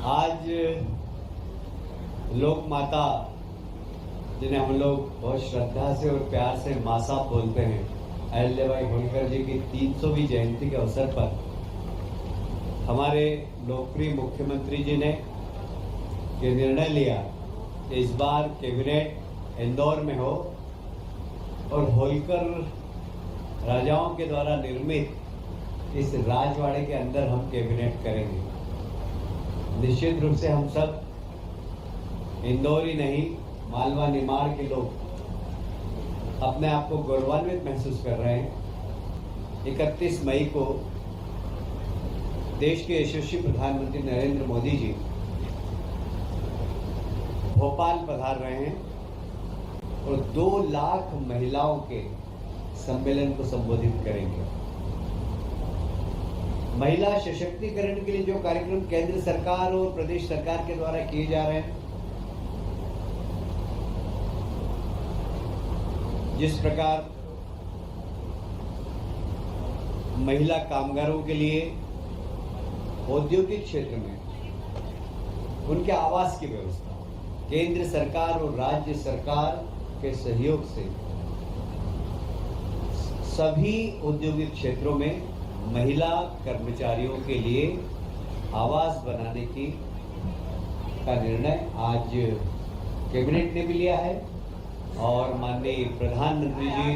आज लोक माता, जिन्हें हम लोग बहुत श्रद्धा से और प्यार से माँ साहब बोलते हैं, अहिल्याबाई होलकर जी की 300वीं जयंती के अवसर पर हमारे लोकप्रिय मुख्यमंत्री जी ने ये निर्णय लिया कि इस बार कैबिनेट इंदौर में हो और होलकर राजाओं के द्वारा निर्मित इस राजवाड़े के अंदर हम कैबिनेट करेंगे। निश्चित रूप से हम सब इंदौर ही नहीं, मालवा निमाड़ के लोग अपने आप को गौरवान्वित महसूस कर रहे हैं। 31 मई को देश के यशस्वी प्रधानमंत्री नरेंद्र मोदी जी भोपाल पधार रहे हैं और 2 लाख महिलाओं के सम्मेलन को संबोधित करेंगे। महिला सशक्तिकरण के लिए जो कार्यक्रम केंद्र सरकार और प्रदेश सरकार के द्वारा किए जा रहे हैं, जिस प्रकार महिला कामगारों के लिए औद्योगिक क्षेत्र में उनके आवास की व्यवस्था केंद्र सरकार और राज्य सरकार के सहयोग से सभी औद्योगिक क्षेत्रों में महिला कर्मचारियों के लिए आवास बनाने का निर्णय आज कैबिनेट ने भी लिया है और माननीय प्रधानमंत्री जी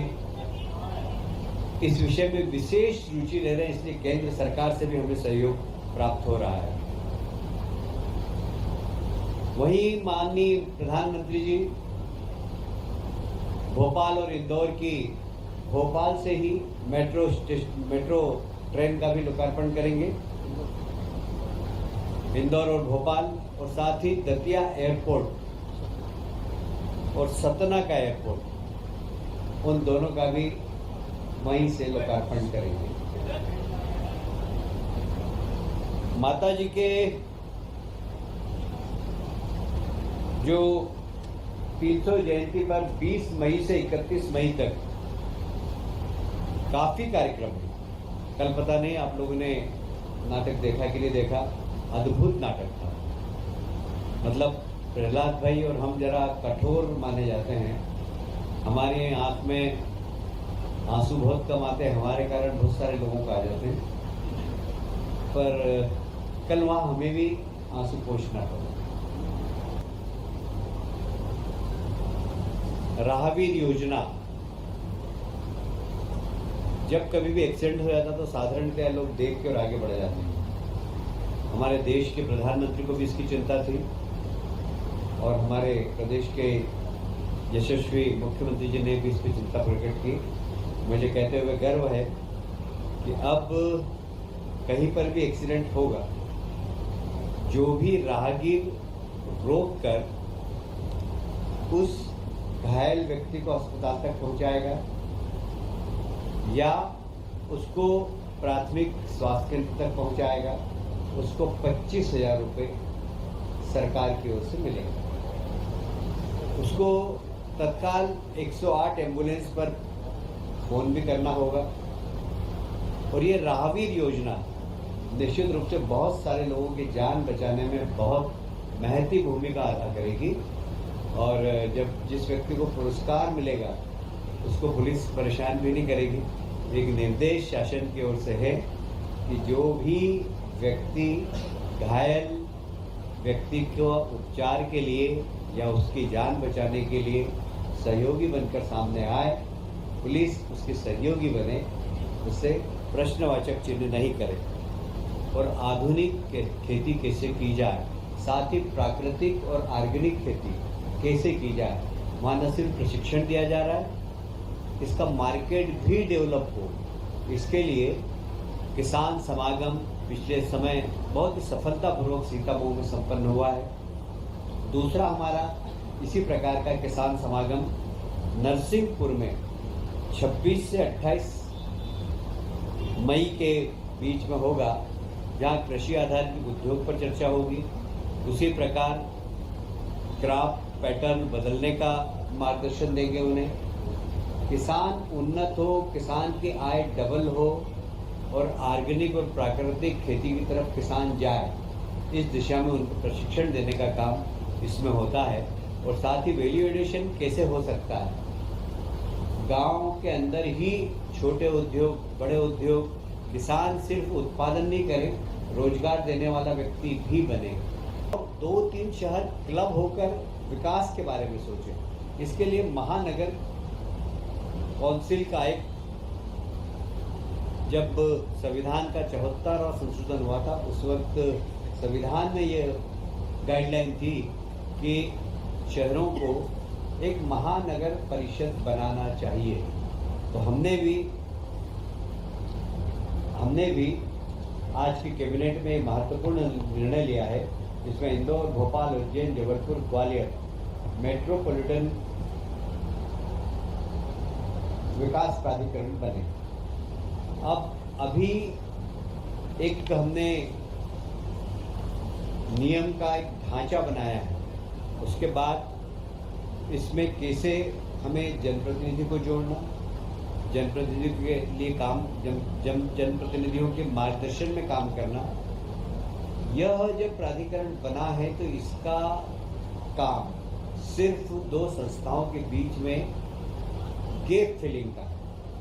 इस विषय में विशेष रुचि ले रहे हैं, इसलिए केंद्र सरकार से भी हमें सहयोग प्राप्त हो रहा है। वहीं माननीय प्रधानमंत्री जी भोपाल और इंदौर की भोपाल से ही मेट्रो ट्रेन का भी लोकार्पण करेंगे। इंदौर और भोपाल और साथ ही दतिया एयरपोर्ट और सतना का एयरपोर्ट, उन दोनों का भी वहीं से लोकार्पण करेंगे। माता जी के जो 300 जयंती पर 20 मई से 31 मई तक काफी कार्यक्रम है। कल पता नहीं आप लोगों ने नाटक देखा कि नहीं देखा, अद्भुत नाटक था। मतलब प्रहलाद भाई और हम जरा कठोर माने जाते हैं, हमारी आंख में आंसू बहुत कम आते हैं, हमारे कारण बहुत सारे लोगों को आ जाते हैं, पर कल वहाँ हमें भी आंसू पोंछना पड़ा। राहगीर योजना, जब कभी भी एक्सीडेंट हो जाता तो साधारणतः लोग देख के और आगे बढ़ जाते हैं। हमारे देश के प्रधानमंत्री को भी इसकी चिंता थी और हमारे प्रदेश के यशस्वी मुख्यमंत्री जी ने भी इस पर चिंता प्रकट की। मुझे कहते हुए गर्व है कि अब कहीं पर भी एक्सीडेंट होगा, जो भी राहगीर रोक कर उस घायल व्यक्ति को अस्पताल तक पहुंचाएगा या उसको प्राथमिक स्वास्थ्य केंद्र तक पहुंचाएगा, उसको 25,000 रुपये सरकार की ओर से मिलेगा। उसको तत्काल 108 एम्बुलेंस पर फोन भी करना होगा। और ये राहगीर योजना निश्चित रूप से बहुत सारे लोगों की जान बचाने में बहुत महत्वपूर्ण भूमिका अदा करेगी। और जब जिस व्यक्ति को पुरस्कार मिलेगा उसको पुलिस परेशान भी नहीं करेगी। एक निर्देश शासन की ओर से है कि जो भी व्यक्ति घायल व्यक्ति को उपचार के लिए या उसकी जान बचाने के लिए सहयोगी बनकर सामने आए, पुलिस उसके सहयोगी बने, उससे प्रश्नवाचक चिन्ह नहीं करे। और आधुनिक खेती कैसे की जाए, साथ ही प्राकृतिक और ऑर्गेनिक खेती कैसे की जाए, वहाँ न सिर्फ प्रशिक्षण दिया जा रहा है, इसका मार्केट भी डेवलप हो। इसके लिए किसान समागम पिछले समय बहुत ही सफलतापूर्वक सीतामऊ में संपन्न हुआ है। दूसरा हमारा इसी प्रकार का किसान समागम नरसिंहपुर में 26 से 28 मई के बीच में होगा, जहाँ कृषि आधारित उद्योग पर चर्चा होगी। उसी प्रकार क्रॉप पैटर्न बदलने का मार्गदर्शन देंगे उन्हें। किसान उन्नत हो, किसान की आय डबल हो और ऑर्गेनिक और प्राकृतिक खेती की तरफ किसान जाए, इस दिशा में उनको प्रशिक्षण देने का काम इसमें होता है। और साथ ही वैल्यू एडिशन कैसे हो सकता है, गांव के अंदर ही छोटे उद्योग, बड़े उद्योग, किसान सिर्फ उत्पादन नहीं करें, रोजगार देने वाला व्यक्ति भी बने। 2-3 शहर क्लब होकर विकास के बारे में सोचें। इसके लिए महानगर काउंसिल का एक, जब संविधान का 74वां संशोधन हुआ था उस वक्त संविधान में ये गाइडलाइन थी कि शहरों को एक महानगर परिषद बनाना चाहिए। तो हमने भी आज की कैबिनेट में महत्वपूर्ण निर्णय लिया है, जिसमें इंदौर, भोपाल, उज्जैन, जबलपुर, ग्वालियर मेट्रोपॉलिटन विकास प्राधिकरण बने। अब अभी एक हमने नियम का एक ढांचा बनाया है, उसके बाद इसमें कैसे हमें जनप्रतिनिधि को जोड़ना, जनप्रतिनिधियों के लिए काम, जनप्रतिनिधियों के मार्गदर्शन में काम करना। यह जब प्राधिकरण बना है तो इसका काम सिर्फ 2 संस्थाओं के बीच में गैप फिलिंग का,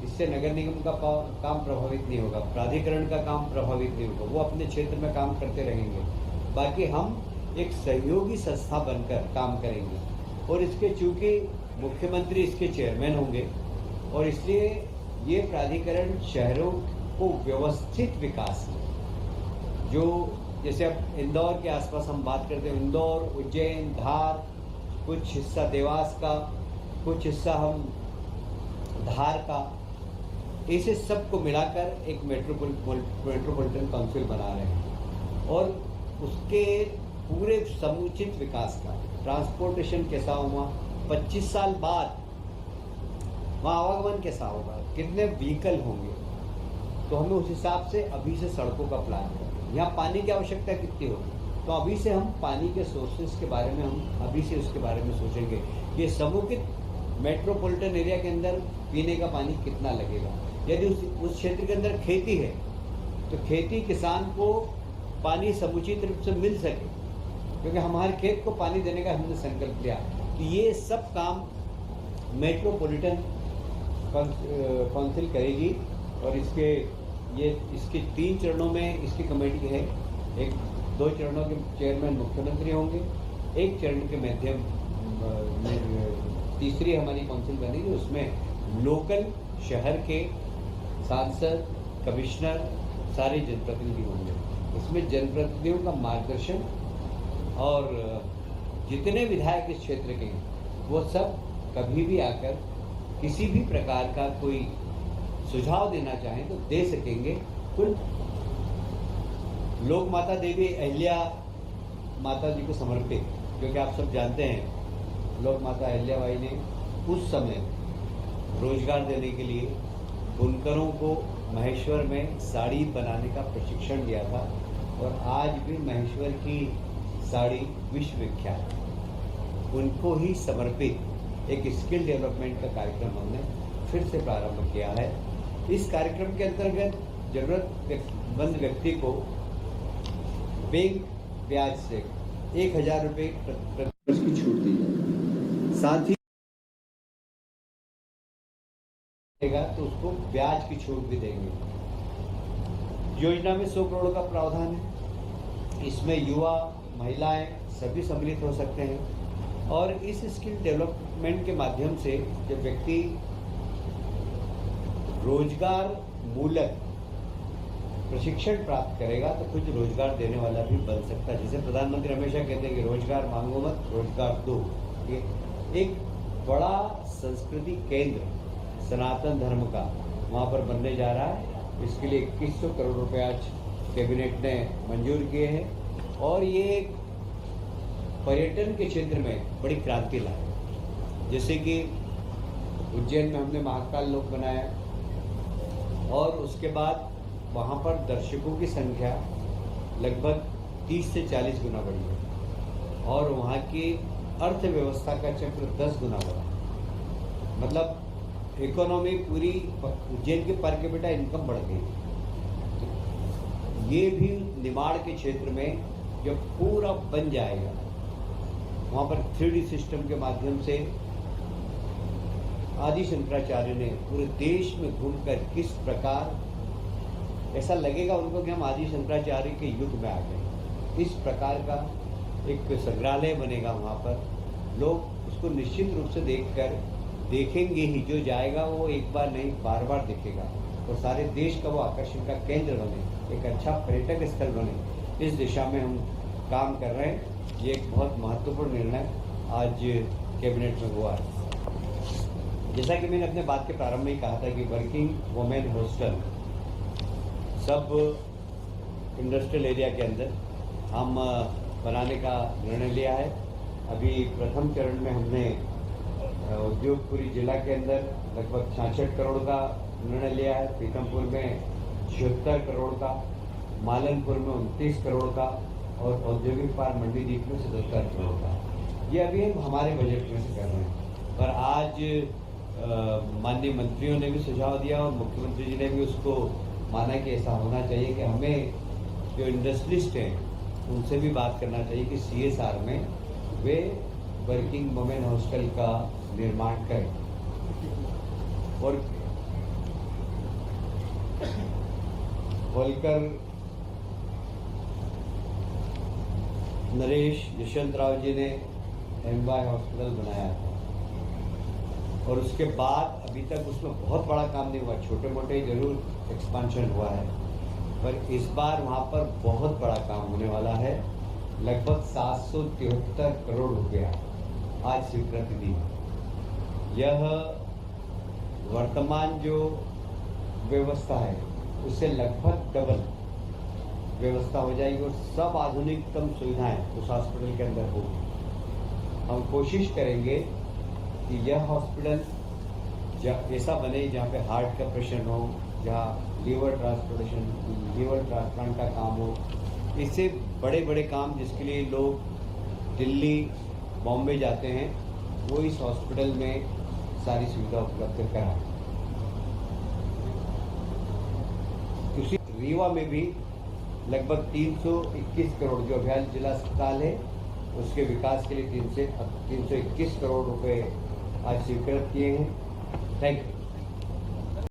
इससे नगर निगम का काम प्रभावित नहीं होगा, प्राधिकरण का काम प्रभावित नहीं होगा, वो अपने क्षेत्र में काम करते रहेंगे। बाकी हम एक सहयोगी संस्था बनकर काम करेंगे और इसके चूंकि मुख्यमंत्री इसके चेयरमैन होंगे और इसलिए ये प्राधिकरण शहरों को व्यवस्थित विकास में, जो जैसे अब इंदौर के आसपास हम बात करते हैं, इंदौर, उज्जैन, धार, कुछ हिस्सा देवास का, कुछ हिस्सा हम धार का, इसे सबको मिलाकर एक मेट्रोपॉलिटन काउंसिल बना रहे हैं और उसके पूरे समुचित विकास का, ट्रांसपोर्टेशन कैसा हुआ, 25 साल बाद वहाँ आवागमन कैसा होगा, कितने व्हीकल होंगे, तो हमें उस हिसाब से अभी से सड़कों का प्लान करें। यहाँ पानी की आवश्यकता कितनी होगी, तो अभी से हम पानी के सोर्सेज के बारे में हम अभी से उसके बारे में सोचेंगे। ये समुचित मेट्रोपॉलिटन एरिया के अंदर पीने का पानी कितना लगेगा, यदि उस क्षेत्र के अंदर खेती है तो खेती किसान को पानी समुचित रूप से मिल सके, क्योंकि हमारे खेत को पानी देने का हमने संकल्प लिया कि ये सब काम मेट्रोपॉलिटन काउंसिल करेगी। और इसके 3 चरणों में इसकी कमेटी है। 2 चरणों के चेयरमैन मुख्यमंत्री होंगे, 1 चरण के माध्यम तीसरी हमारी काउंसिल बनेगी, उसमें लोकल शहर के सांसद, कमिश्नर, सारे जनप्रतिनिधि होंगे। इसमें जनप्रतिनिधियों का मार्गदर्शन और जितने विधायक इस क्षेत्र के हैं वो सब कभी भी आकर किसी भी प्रकार का कोई सुझाव देना चाहें तो दे सकेंगे। कुल लोक माता देवी अहिल्या माता जी को समर्पित, क्योंकि आप सब जानते हैं लोक माता अहिल्याबाई ने उस समय रोजगार देने के लिए बुनकरों को महेश्वर में साड़ी बनाने का प्रशिक्षण दिया था और आज भी महेश्वर की साड़ी विश्व विख्यात। उनको ही समर्पित एक स्किल डेवलपमेंट का कार्यक्रम हमने फिर से प्रारंभ किया है। इस कार्यक्रम के अंतर्गत जरूरतमंद व्यक्ति को बैंक ब्याज से 1000 रुपये प्रति की छूट दी जाए, साथ ही तो उसको ब्याज की छूट भी देंगे। योजना में 100 करोड़ का प्रावधान है, इसमें युवा, महिलाएं सभी सम्मिलित हो सकते हैं और इस स्किल डेवलपमेंट के माध्यम से जब व्यक्ति रोजगार मूलक प्रशिक्षण प्राप्त करेगा तो कुछ रोजगार देने वाला भी बन सकता है। जैसे प्रधानमंत्री हमेशा कहते हैं कि रोजगार मांगो मत, रोजगार दो। ये एक बड़ा संस्कृति केंद्र सनातन धर्म का वहाँ पर बनने जा रहा है। इसके लिए 2100 करोड़ रुपए आज कैबिनेट ने मंजूर किए हैं और ये पर्यटन के क्षेत्र में बड़ी क्रांति लाए। जैसे कि उज्जैन में हमने महाकाल लोक बनाया और उसके बाद वहाँ पर दर्शकों की संख्या लगभग 30 से 40 गुना बढ़ी है और वहाँ की अर्थव्यवस्था का चक्र 10 गुना बढ़ा। मतलब इकोनॉमी पूरी उज्जैन के पर कैपिटा इनकम बढ़ गई। ये भी निमाड़ के क्षेत्र में जब पूरा बन जाएगा, वहाँ पर 3D सिस्टम के माध्यम से आदि शंकराचार्य ने पूरे देश में घूमकर किस प्रकार ऐसा लगेगा उनको कि हम आदि शंकराचार्य के युग में आ गए। इस प्रकार का एक संग्रहालय बनेगा वहाँ पर। लोग उसको निश्चित रूप से देखेंगे ही, जो जाएगा वो एक बार नहीं बार बार देखेगा और सारे देश का वो आकर्षण का केंद्र बने, एक अच्छा पर्यटक स्थल बने। इस दिशा में हम काम कर रहे हैं। ये एक बहुत महत्वपूर्ण निर्णय आज कैबिनेट में हुआ है। जैसा कि मैंने अपने बात के प्रारंभ में ही कहा था कि वर्किंग वुमेन हॉस्टल सब इंडस्ट्रियल एरिया के अंदर हम बनाने का निर्णय लिया है। अभी प्रथम चरण में हमने उद्योगपुरी जिला के अंदर लगभग 66 करोड़ का निर्णय लिया है, पीथमपुर में 76 करोड़ का, मालनपुर में 29 करोड़ का और औद्योगिक पार्क मंडीदीप में 77 करोड़ का। ये अभी हम हमारे बजट में से कर रहे हैं। पर आज माननीय मंत्रियों ने भी सुझाव दिया और मुख्यमंत्री जी ने भी उसको माना कि ऐसा होना चाहिए कि हमें जो इंडस्ट्रिस्ट हैं उनसे भी बात करना चाहिए कि CSR में वे वर्किंग वुमेन हॉस्टल का निर्माण करें। और होलकर नरेश यशवंत राव जी ने MY हॉस्पिटल बनाया था और उसके बाद अभी तक उसमें बहुत बड़ा काम नहीं हुआ, छोटे मोटे जरूर एक्सपांशन हुआ है, पर इस बार वहाँ पर बहुत बड़ा काम होने वाला है। लगभग 773 करोड़ रुपया आज स्वीकृति दी। यह वर्तमान जो व्यवस्था है उससे लगभग डबल व्यवस्था हो जाएगी और सब आधुनिकतम सुविधाएं उस हॉस्पिटल के अंदर होगी। हम कोशिश करेंगे कि यह हॉस्पिटल ऐसा बने जहाँ पे हार्ट का ऑपरेशन हो, जहाँ लीवर ट्रांसप्लांट का काम हो। इससे बड़े बड़े काम जिसके लिए लोग दिल्ली बॉम्बे जाते हैं वो इस हॉस्पिटल में सारी सुविधा उपलब्ध कराएं। उसी रीवा में भी लगभग 321 करोड़ जो अभ्यास जिला अस्पताल है उसके विकास के लिए 321 करोड़ रुपए आज स्वीकृत किए हैं। Thank you.